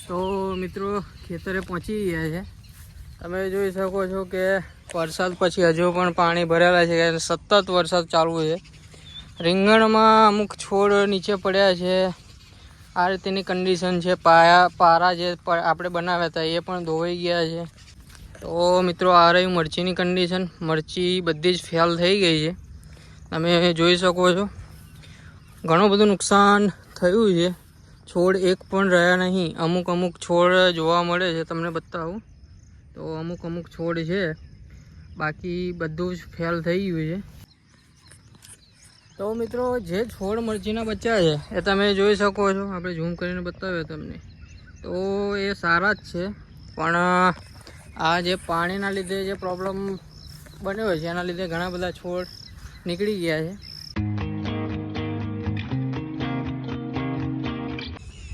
તો મિત્રો ખેતરે પહોંચી ગયા છે। તમે જોઈ શકો છો કે વરસાદ પછી હજુ પણ પાણી ભરેલા છે, સતત વરસાદ ચાલુ છે। રીંગણમાં અમુક છોડ નીચે પડ્યા છે। આ રીતની કન્ડિશન છે। પારા જે આપણે બનાવ્યા હતા એ પણ ધોવાઈ ગયા છે। તો મિત્રો આ રહી મરચીની કન્ડિશન। મરચી બધી જ ફેલ થઈ ગઈ છે, તમે જોઈ શકો છો। ઘણું બધું નુકસાન થયું છે। છોડ એક પણ રહ્યા નહીં। અમુક છોડ જોવા મળે છે, તમને બતાવું તો અમુક છોડ છે, બાકી બધું જ ફેલ થઈ ગયું છે। તો મિત્રો જે છોડ મરચીના બચ્યા છે એ તમે જોઈ શકો છો। આપણે ઝૂમ કરીને બતાવ્યો તમને, તો એ સારા જ છે, પણ આ જે પાણીના લીધે જે પ્રોબ્લેમ બન્યો છે એના લીધે ઘણા બધા છોડ નીકળી ગયા છે।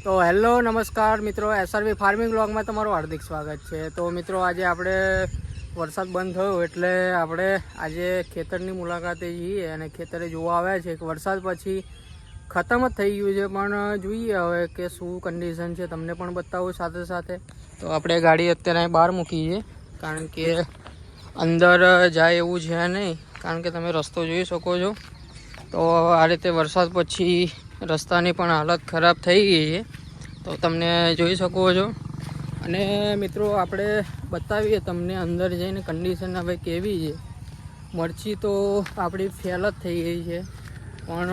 તો હેલો નમસ્કાર મિત્રો, SRV ફાર્મિંગ વ્લોગમાં તમારું હાર્દિક સ્વાગત છે। તો મિત્રો આજે આપણે વરસાદ બંધ થયો એટલે આપણે આજે ખેતરની મુલાકાતે જઈએ અને ખેતરે જોવા આવ્યા છે કે વરસાદ પછી ખતમ જ થઈ ગયું છે, પણ જોઈએ હવે કે શું કન્ડિશન છે તમને પણ બતાવું સાથે સાથે। તો આપણે ગાડી અત્યારે બહાર મૂકી છે, કારણ કે અંદર જાય એવું છે નહીં, કારણ કે તમે રસ્તો જોઈ શકો છો। તો આ રીતે વરસાદ પછી રસ્તાની પણ હાલત ખરાબ થઈ ગઈ છે, તો તમને જોઈ શકો છો। અને મિત્રો આપણે બતાવીએ તમને અંદર જઈને કન્ડિશન હવે કેવી છે। મરચી તો આપણી ફેલ જ થઈ ગઈ છે, પણ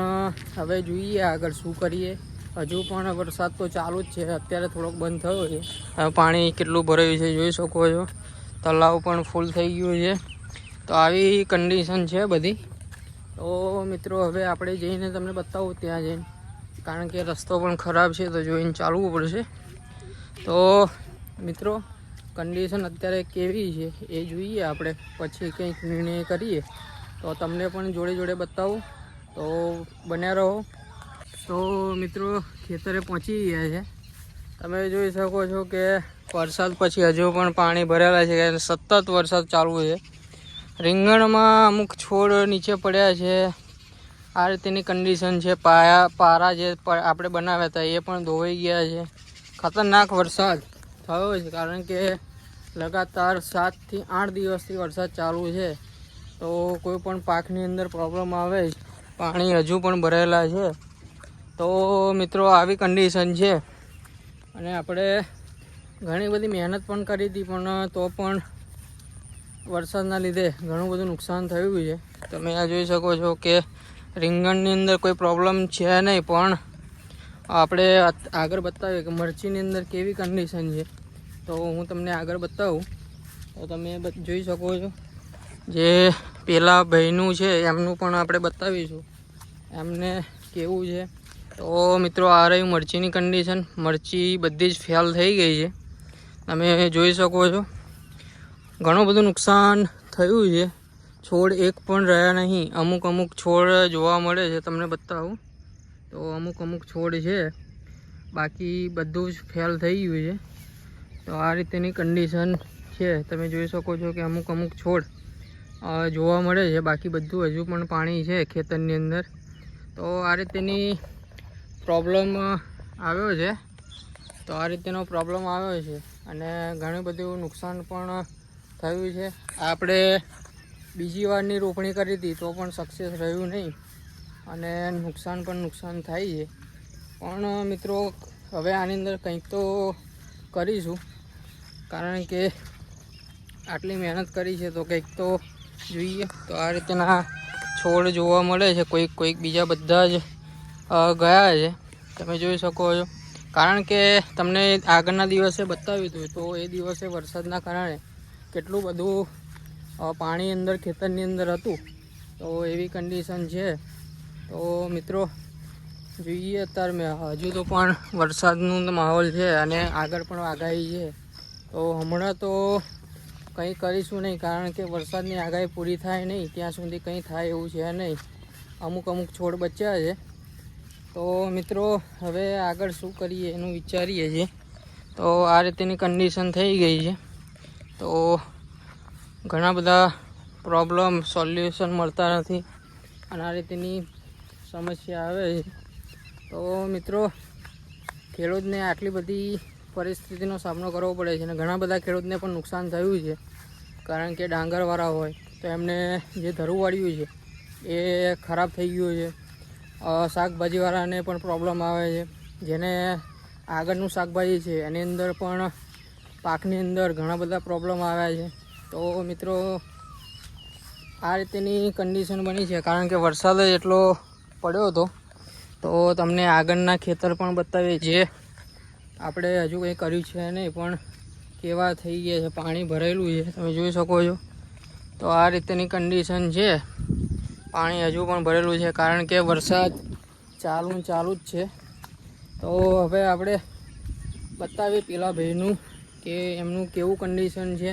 હવે જોઈએ આગળ શું કરીએ। હજુ પણ વરસાદ તો ચાલુ જ છે, અત્યારે થોડોક બંધ થયો છે। હવે પાણી કેટલું ભરાયું છે જોઈ શકો છો, તલાવ પણ ફૂલ થઈ ગયું છે। તો આવી કન્ડિશન છે બધી। તો મિત્રો હવે આપણે જઈને તમને બતાવું ત્યાં જઈને, કારણ કે રસ્તો પણ ખરાબ છે તો જોઈને ચાલવું પડશે। તો મિત્રો કન્ડિશન અત્યારે કેવી છે એ જોઈએ આપણે, પછી કંઈક નિર્ણય કરીએ તો તમને પણ જોડે જોડે બતાવું, તો બન્યા રહો। તો મિત્રો ખેતરે પહોંચી ગયા છે। તમે જોઈ શકો છો કે વરસાદ પછી હજુ પણ પાણી ભરેલા છે, સતત વરસાદ ચાલુ છે। રીંગણમાં અમુક છોડ નીચે પડ્યા છે। આ રીતની કન્ડિશન છે। પારા જે આપણે બનાવ્યા હતા એ પણ ધોવાઈ ગયા છે। ખતરનાક વરસાદ થયો છે, કારણ કે લગાતાર 7 થી 8 દિવસથી વરસાદ ચાલુ છે, તો કોઈ પણ પાકની અંદર પ્રોબ્લેમ આવે જ। પાણી હજુ પણ ભરેલા છે। તો મિત્રો આવી કન્ડિશન છે, અને આપણે ઘણી બધી મહેનત પણ કરી હતી, પણ તો પણ વરસાદના લીધે ઘણું બધું નુકસાન થયું છે। તમે આ જોઈ શકો છો કે રીંગણની અંદર કોઈ પ્રોબ્લેમ છે નહીં, પણ આપણે આગળ બતાવીએ કે મરચીની અંદર કેવી કન્ડિશન છે। તો હું તમને આગળ બતાવું તો તમે જોઈ શકો છો। જે પેલા ભાઈનું છે એમનું પણ આપણે બતાવીશું એમને કેવું છે। તો મિત્રો આ રહી મરચીની કન્ડિશન। મરચી બધી જ ફેલ થઈ ગઈ છે, તમે જોઈ શકો છો। ઘણું બધું નુકસાન થયું છે। છોડ એક પણ રહ્યા નહીં। અમુક છોડ જોવા મળે છે, તમને બતાવું તો અમુક છોડ છે, બાકી બધું જ ફેલ થઈ ગયું છે। તો આ રીતની કન્ડિશન છે, તમે જોઈ શકો છો કે અમુક છોડ જોવા મળે છે, બાકી બધું હજુ પણ પાણી છે ખેતરની અંદર। તો આ રીતની પ્રોબ્લેમ આવ્યો છે। તો આ રીતેનો પ્રોબ્લેમ આવ્યો છે, અને ઘણું બધું નુકસાન પણ થયું છે। આપણે બીજી વારની રોપણી કરી હતી તો પણ સક્સેસ રહ્યું નહીં, અને નુકસાન થાય છે। પણ મિત્રો હવે આની અંદર કંઈક તો કરીશું, કારણ કે આટલી મહેનત કરી છે તો કંઈક તો જોઈએ। તો આ રીતના છોડ જોવા મળે છે, કોઈક બીજા બધા જ ગયા છે, તમે જોઈ શકો છો। કારણ કે તમને આગળના દિવસે બતાવ્યું હતું, તો એ દિવસે વરસાદના કારણે કેટલું બધું પાણી અંદર ખેતરની અંદર હતું। તો એવી કન્ડિશન છે। તો મિત્રો જોઈએ અત્યારે હજુ તો પણ વરસાદનું માહોલ છે, અને આગળ પણ આગાહી છે। તો હમણાં તો કંઈ કરીશું નહીં, કારણ કે વરસાદની આગાહી પૂરી થાય નહીં ત્યાં સુધી કંઈ થાય એવું છે નહીં। અમુક છોડ બચ્યા છે। તો મિત્રો હવે આગળ શું કરીએ એનું વિચારીએ છીએ। તો આ રીતની કન્ડિશન થઈ ગઈ છે। તો ઘણા બધા પ્રોબ્લેમ સોલ્યુશન મળતા નથી, અને આ રીતની સમસ્યા આવે છે। તો મિત્રો ખેડૂતને આટલી બધી પરિસ્થિતિનો સામનો કરવો પડે છે અને ઘણા બધા ખેડૂતને પણ નુકસાન થયું છે. કારણ કે ડાંગરવાળા હોય તો એમને જે ધરું વાળ્યું છે એ ખરાબ થઈ ગયું છે. શાકભાજીવાળાને પણ પ્રોબ્લેમ આવે છે. જેને આગળનું શાકભાજી છે એની અંદર પણ પાકની અંદર ઘણા બધા પ્રોબ્લેમ આવ્યા છે. તો મિત્રો આ રીતેની કન્ડિશન બની છે કારણ કે વરસાદ જ એટલો પડ્યો હતો. તો તમને આગળના ખેતર પણ બતાવીએ જે આપણે હજુ કંઈ કર્યું છે નહીં પણ કેવા થઈ ગયા છે, પાણી ભરેલું છે તમે જોઈ શકો છો. તો આ રીતેની કન્ડિશન છે, પાણી હજુ પણ ભરેલું છે કારણ કે વરસાદ ચાલુ જ છે. તો હવે આપણે બતાવીએ પેલા ભાઈનું કે એમનું કેવું કન્ડિશન છે.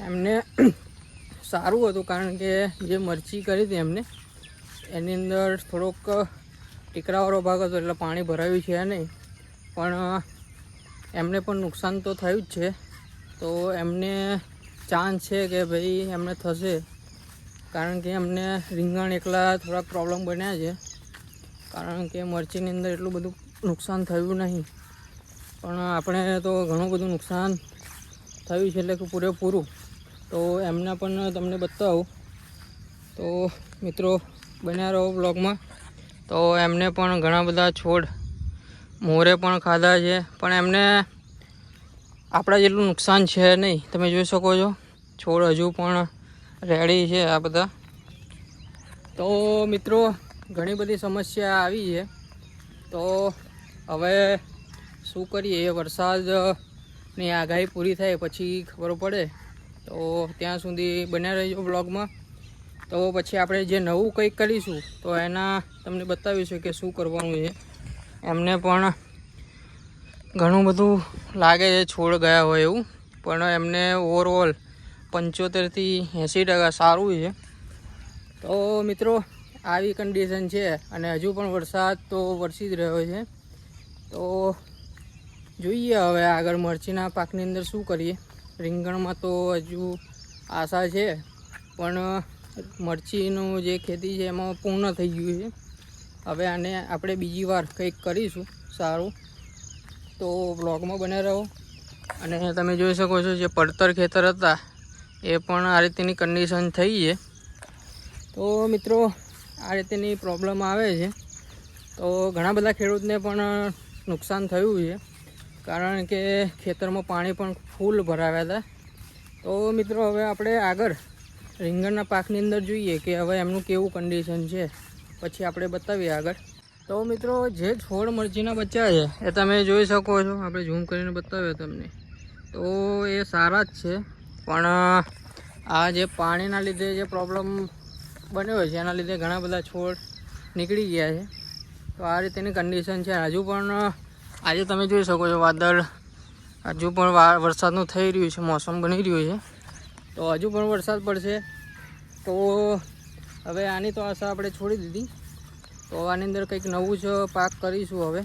એમને સારું હતું કારણ કે જે મરચી કરી હતી એમને એની અંદર થોડોક ટીકરાવાળો ભાગ હતો એટલે પાણી ભરાયું છે નહીં, પણ એમને પણ નુકસાન તો થયું જ છે. તો એમને ચાન્સ છે કે ભાઈ એમને થશે કારણ કે એમને રીંગણ એકલા થોડાક પ્રોબ્લેમ બન્યા છે કારણ કે મરચીની અંદર એટલું બધું નુકસાન થયું નહીં, પણ આપણે તો ઘણું બધું નુકસાન થયું છે એટલે કે પૂરેપૂરું. તો એમના પણ તમને બતાવું. તો મિત્રો બન્યા રહો બ્લોગમાં. તો એમને પણ ઘણા બધા છોડ મોરે પણ ખાધા છે, પણ એમને આપણા જેટલું નુકસાન છે નહીં. તમે જોઈ શકો છો છોડ હજુ પણ રેડી છે આ બધા. તો મિત્રો ઘણી બધી સમસ્યા આવી છે. તો હવે શું કરીએ, વરસાદની આગાહી પૂરી થાય પછી ખબર પડે. તો ત્યાં સુધી બન્યા રહેજો બ્લોગમાં. તો પછી આપણે જે નવું કંઈક કરીશું તો એના તમને બતાવીશું કે શું કરવાનું છે. એમને પણ ઘણું બધું લાગે છે છોડ ગયા હોય એવું, પણ એમને ઓવરઓલ 75થી 80% સારું છે. તો મિત્રો આવી કન્ડિશન છે અને હજુ પણ વરસાદ તો વરસી જ રહ્યો છે. તો જોઈએ હવે આગળ મરચીના પાકની અંદર શું કરીએ. રીંગણમાં તો હજુ આશા છે, પણ મરચીનું જે ખેતી છે એમાં પૂર્ણ થઈ ગયું છે. હવે આને આપણે બીજી વાર કંઈક કરીશું સારું. તો બ્લોગમાં બન્યા રહો. અને તમે જોઈ શકો છો જે પડતર ખેતર હતા એ પણ આ રીતેની કન્ડિશન થઈ છે. તો મિત્રો આ રીતેની પ્રોબ્લેમ આવે છે. તો ઘણા બધા ખેડૂતને પણ નુકસાન થયું છે કારણ કે ખેતરમાં પાણી પણ ફૂલ ભરાવ્યા હતા. તો મિત્રો હવે આપણે આગળ રીંગણના પાકની અંદર જોઈએ કે હવે એમનું કેવું કન્ડિશન છે, પછી આપણે બતાવીએ આગળ. તો મિત્રો જે છોડ મરચીના બચ્ચા છે એ તમે જોઈ શકો છો. આપણે ઝૂમ કરીને બતાવીએ તમને. તો એ સારા જ છે, પણ આ જે પાણીના લીધે જે પ્રોબ્લેમ બન્યો છે એના લીધે ઘણા બધા છોડ નીકળી ગયા છે. તો આ રીતેની કન્ડિશન છે. હજુ પણ આજે તમે જોઈ શકો છો વાદળ હજુ પણ વરસાદનું થઈ રહ્યું છે, મોસમ બની રહ્યું છે. તો હજુ પણ વરસાદ પડશે. તો હવે આની તો આશા આપણે છોડી દીધી. તો આની અંદર કંઈક નવું જ પાક કરીશું હવે,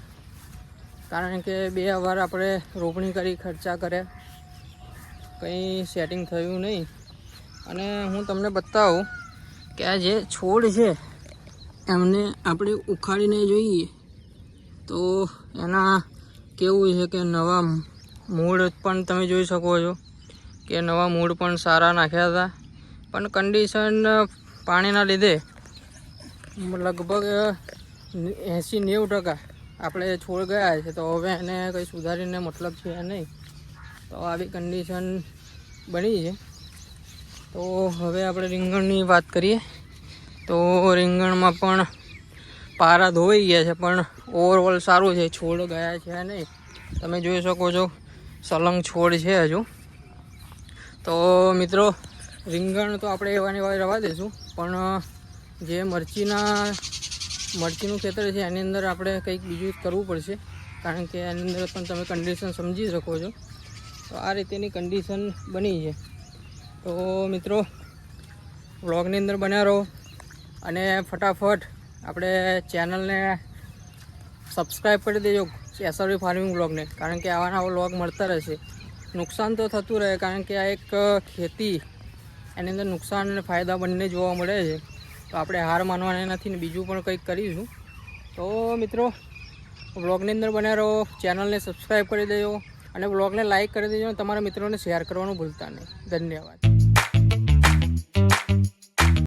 કારણ કે 2 વાર આપણે રોપણી કરી, ખર્ચા કર્યા, કંઈ સેટિંગ થયું નહીં. અને હું તમને બતાવું કે આ જે છોડ છે એમને આપણે ઉખાડીને જોઈએ તો એના કેવું છે કે નવા મૂળ પણ તમે જોઈ શકો છો કે નવા મૂળ પણ સારા નાખ્યા હતા, પણ કન્ડિશન પાણીના લીધે લગભગ 80-90% આપણે છોડ ગયા છે. તો હવે એને કંઈ સુધારીને મતલબ છે નહીં. તો આવી કન્ડિશન બની છે. તો હવે આપણે રીંગણની વાત કરીએ. તો રીંગણમાં પણ પારા ધોવાઈ ગયા છે, પણ ઓવરઓલ સારું છે. છોડ ગયા છે નહીં. તમે જોઈ શકો છો સલંગ છોડ છે હજુ. તો મિત્રો રીંગણ તો આપણે એવાની વાત રવા દઈશું, પણ જે મરચીનું ખેતર છે એની અંદર આપણે કંઈક બીજું કરવું પડશે, કારણ કે એની અંદર પણ તમે કન્ડિશન સમજી શકો છો. તો આ રીતેની કન્ડિશન બની છે. તો મિત્રો વ્લોગની અંદર બન્યા રહો અને ફટાફટ આપણે ચેનલને સબસ્ક્રાઈબ કરી દેજો SRV ફાર્મિંગ વ્લોગને, કારણ કે આવા નવા વ્લોગ મળતા રહેશે. નુકસાન તો થતું રહે કારણ કે આ એક ખેતી, એની અંદર નુકસાન અને ફાયદા બંને જોવા મળે છે. તો આપણે હાર માનવાના નથી ને બીજું પણ કંઈક કરીશું. તો મિત્રો વ્લોગની અંદર બન્યા રહો, ચેનલને સબસ્ક્રાઈબ કરી દેજો અને બ્લોગને લાઇક કરી દેજો અને તમારા મિત્રોને શેર કરવાનું ભૂલતા નહીં. ધન્યવાદ.